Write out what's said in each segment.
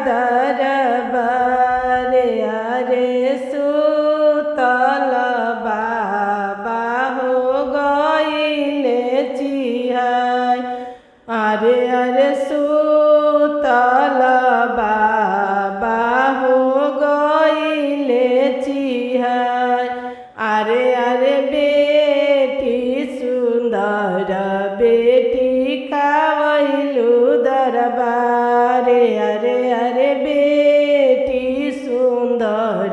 दरबार अरे सुतल बाबा हो गइले चिहाय अरे अरे सुतल बाबा हो गइले चिहाय अरे अरे बेटी सुंदर बेटी कावैलु दरबार अरे अरे बेटी सुंदर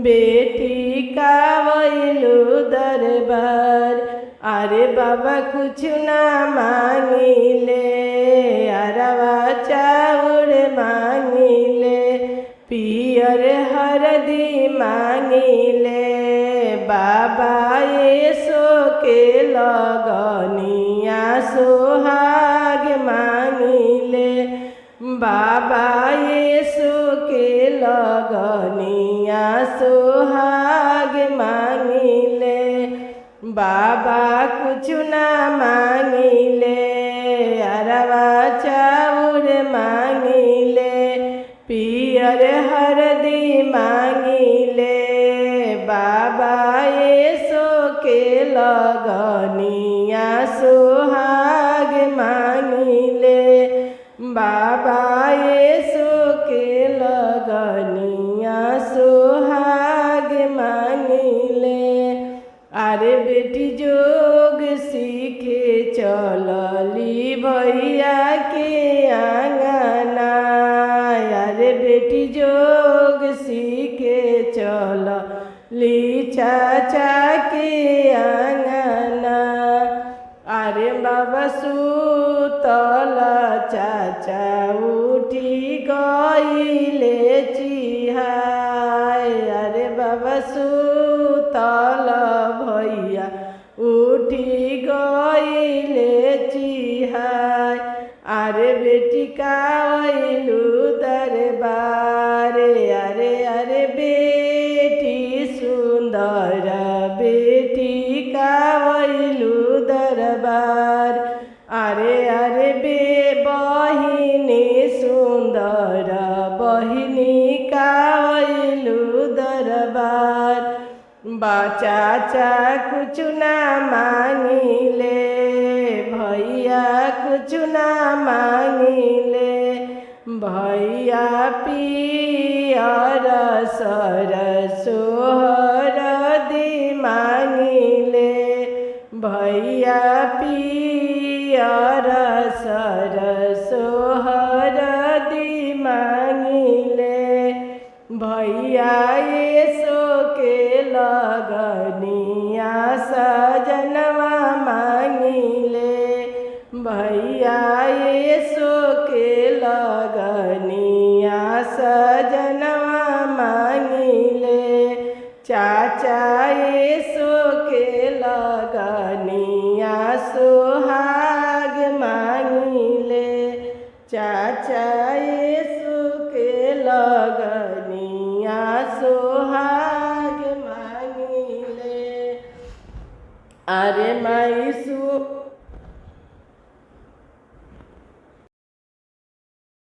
बेटी कावैलु दरबार अरे बाबा कुछ ना मांगिले अरवा चाउर मांगिले पियर हरदी मांगिले बाबा येसो के लगनिया सोहाग मांगिले बाबा येसो के लगनिया सोहाग मांगिले बाबा कुछ ना मांगिले अरवा चाउर मांगिले पियर हरदी मांगिले बाबा येसो के लगनिया सोहाग मांगिले बाबा येसो के लगनिया सोहाग मांगिले अरे बेटी जोग सीखे चलली भैया के आंगना अरे बेटी जोग सीखे चलली चाचा के आंगना अरे बाबा सुतल चाचा उठी गइले चिहाय अरे बाबा सुतल भैया उठी गइले चिहाय अरे बेटी कावैलु दरबार अरे अरे बेटी सुंदर बेटी कावैलु दरबार अरे अरे बहिनी सुंदर बहिनी कावैलु दरबार चाचा कुछ ना मांगिले भैया कुछ ना मांगिले भैया पियर सरसोहर दी मांगिले भैया पियर सरसोहर दी मांगिले भैया येसो के लगनिया सजनवा मांगिले भैया येसो के लगनिया सजनवा मांगिले चाचा येसो के लगनिया सोहाग मांगिले चाचा येसो के लगनिया सोहाग मांगिले अरे माई